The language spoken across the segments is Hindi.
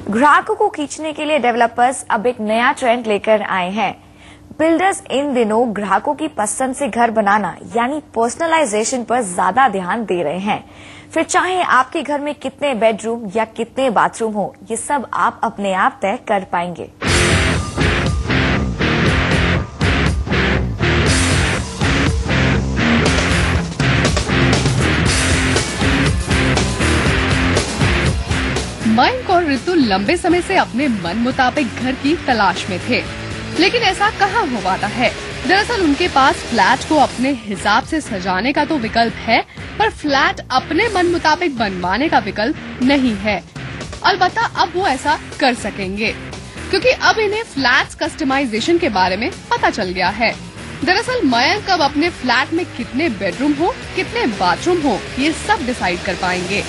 ग्राहकों को खींचने के लिए डेवलपर्स अब एक नया ट्रेंड लेकर आए हैं। बिल्डर्स इन दिनों ग्राहकों की पसंद से घर बनाना यानी पर्सनलाइजेशन पर ज्यादा ध्यान दे रहे हैं। फिर चाहे आपके घर में कितने बेडरूम या कितने बाथरूम हो, ये सब आप अपने आप तय कर पाएंगे। मयंक और ऋतु लंबे समय से अपने मन मुताबिक घर की तलाश में थे, लेकिन ऐसा कहाँ हो पाता है। दरअसल उनके पास फ्लैट को अपने हिसाब से सजाने का तो विकल्प है, पर फ्लैट अपने मन मुताबिक बनवाने का विकल्प नहीं है। अलबत्ता अब वो ऐसा कर सकेंगे, क्योंकि अब इन्हें फ्लैट्स कस्टमाइजेशन के बारे में पता चल गया है। दरअसल मयंक अब अपने फ्लैट में कितने बेडरूम हो, कितने बाथरूम हो, ये सब डिसाइड कर पाएंगे।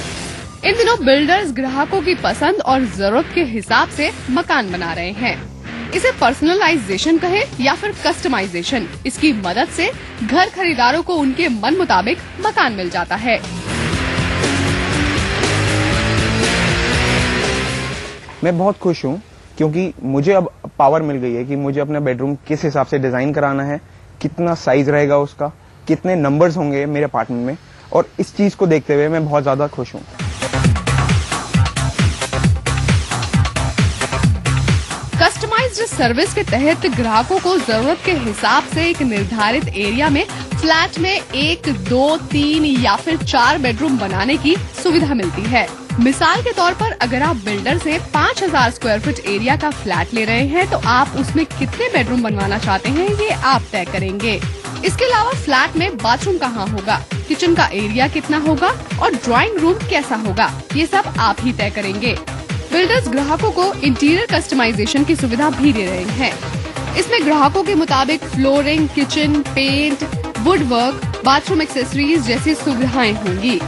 इन दिनों बिल्डर्स ग्राहकों की पसंद और जरूरत के हिसाब से मकान बना रहे हैं। इसे पर्सनलाइजेशन कहें या फिर कस्टमाइजेशन, इसकी मदद से घर खरीदारों को उनके मन मुताबिक मकान मिल जाता है। मैं बहुत खुश हूँ क्योंकि मुझे अब पावर मिल गई है कि मुझे अपना बेडरूम किस हिसाब से डिजाइन कराना है, कितना साइज रहेगा उसका, कितने नंबर्स होंगे मेरे अपार्टमेंट में, और इस चीज को देखते हुए मैं बहुत ज्यादा खुश हूँ। कस्टमाइज्ड सर्विस के तहत ग्राहकों को जरूरत के हिसाब से एक निर्धारित एरिया में फ्लैट में 1, 2, 3 या फिर 4 बेडरूम बनाने की सुविधा मिलती है। मिसाल के तौर पर अगर आप बिल्डर से 5000 स्क्वायर फीट एरिया का फ्लैट ले रहे हैं, तो आप उसमें कितने बेडरूम बनवाना चाहते हैं ये आप तय करेंगे। इसके अलावा फ्लैट में बाथरूम कहाँ होगा, किचन का एरिया कितना होगा और ड्राइंग रूम कैसा होगा, ये सब आप ही तय करेंगे। बिल्डर्स ग्राहकों को इंटीरियर कस्टमाइजेशन की सुविधा भी दे रहे हैं। इसमें ग्राहकों के मुताबिक flooring, kitchen, paint, wood work, bathroom accessories जैसी सुविधाएं होंगी।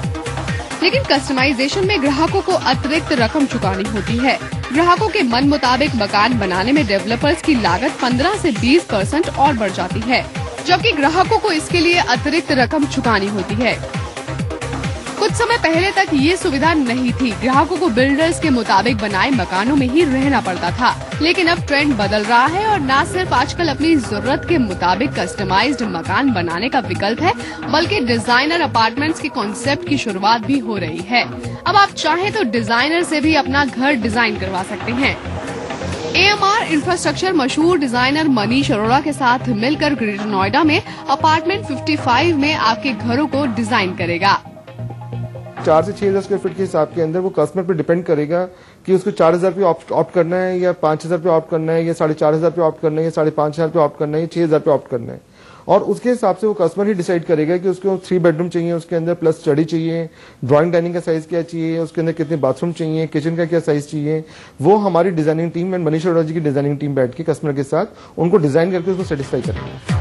लेकिन कस्टमाइजेशन में ग्राहकों को अतिरिक्त रकम चुकानी होती है। ग्राहकों के मन मुताबिक मकान बनाने में डेवलपर्स की लागत 15 से 20% और बढ़ जाती है, जबकि ग्राहकों को इसके लिए अतिरिक्त रकम चुकानी होती है। कुछ समय पहले तक ये सुविधा नहीं थी, ग्राहकों को बिल्डर्स के मुताबिक बनाए मकानों में ही रहना पड़ता था। लेकिन अब ट्रेंड बदल रहा है और न सिर्फ आजकल अपनी जरूरत के मुताबिक कस्टमाइज्ड मकान बनाने का विकल्प है, बल्कि डिजाइनर अपार्टमेंट्स के कॉन्सेप्ट की शुरुआत भी हो रही है। अब आप चाहें तो डिजाइनर से भी अपना घर डिजाइन करवा सकते हैं। AMR इंफ्रास्ट्रक्चर मशहूर डिजाइनर मनीष अरोड़ा के साथ मिलकर ग्रेटर नोएडा में अपार्टमेंट 55 में आपके घरों को डिजाइन करेगा। 4 से 6,000 स्क्वायर फीट के हिसाब के अंदर वो कस्टमर पे डिपेंड करेगा कि उसको 4,000 पे ऑप्ट करना है या 5,000 पे ऑप्ट करना है या 4,500 पे ऑप्ट करना है या 5,500 पे ऑप्ट करना है या 6,000 पे ऑप्ट करना है। और उसके हिसाब से वो कस्टमर ही डिसाइड करेगा कि उसको 3 बेडरूम चाहिए, उसके अंदर प्लस स्टडी चाहिए, ड्राइंग डाइनिंग का साइज क्या चाहिए, उसके अंदर कितने बाथरूम चाहिए, किचन का क्या साइज चाहिए। वो हमारी designing team and Manish Arora ji की डिजाइनिंग टीम बैठ के कस्टमर के साथ उनको डिजाइन करके उसको सेटिस्फाई करेंगे।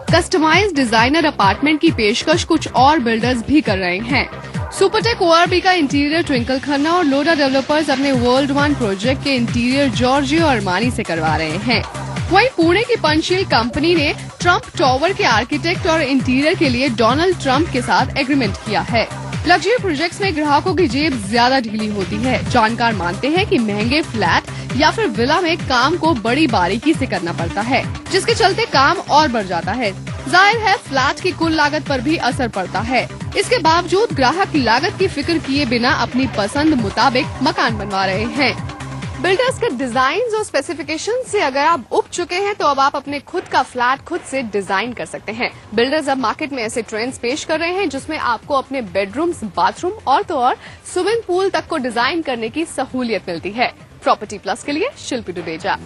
कस्टमाइज्ड डिजाइनर अपार्टमेंट की पेशकश कुछ और बिल्डर्स भी कर रहे हैं। सुपरटेक ORB का इंटीरियर ट्विंकल खन्ना और लोडा डेवलपर्स अपने वर्ल्ड वन प्रोजेक्ट के इंटीरियर जॉर्जियो अरमानी से करवा रहे हैं। वहीं पुणे की पंचशील कंपनी ने ट्रम्प टावर के आर्किटेक्ट और इंटीरियर के लिए डोनाल्ड ट्रम्प के साथ एग्रीमेंट किया है। लग्जरी प्रोजेक्ट्स में ग्राहकों की जेब ज्यादा ढीली होती है। जानकार मानते हैं कि महंगे फ्लैट या फिर विला में काम को बड़ी बारीकी से करना पड़ता है, जिसके चलते काम और बढ़ जाता है। जाहिर है फ्लैट की कुल लागत पर भी असर पड़ता है। इसके बावजूद ग्राहक लागत की फिक्र किए बिना अपनी पसंद मुताबिक मकान बनवा रहे हैं। बिल्डर्स के डिजाइन और स्पेसिफिकेशन से अगर आप उब चुके हैं, तो अब आप अपने खुद का फ्लैट खुद से डिजाइन कर सकते हैं। बिल्डर्स अब मार्केट में ऐसे ट्रेंड्स पेश कर रहे हैं जिसमें आपको अपने बेडरूम्स, बाथरूम और तो और स्विमिंग पूल तक को डिजाइन करने की सहूलियत मिलती है। प्रॉपर्टी प्लस के लिए शिल्पी डुडेजा।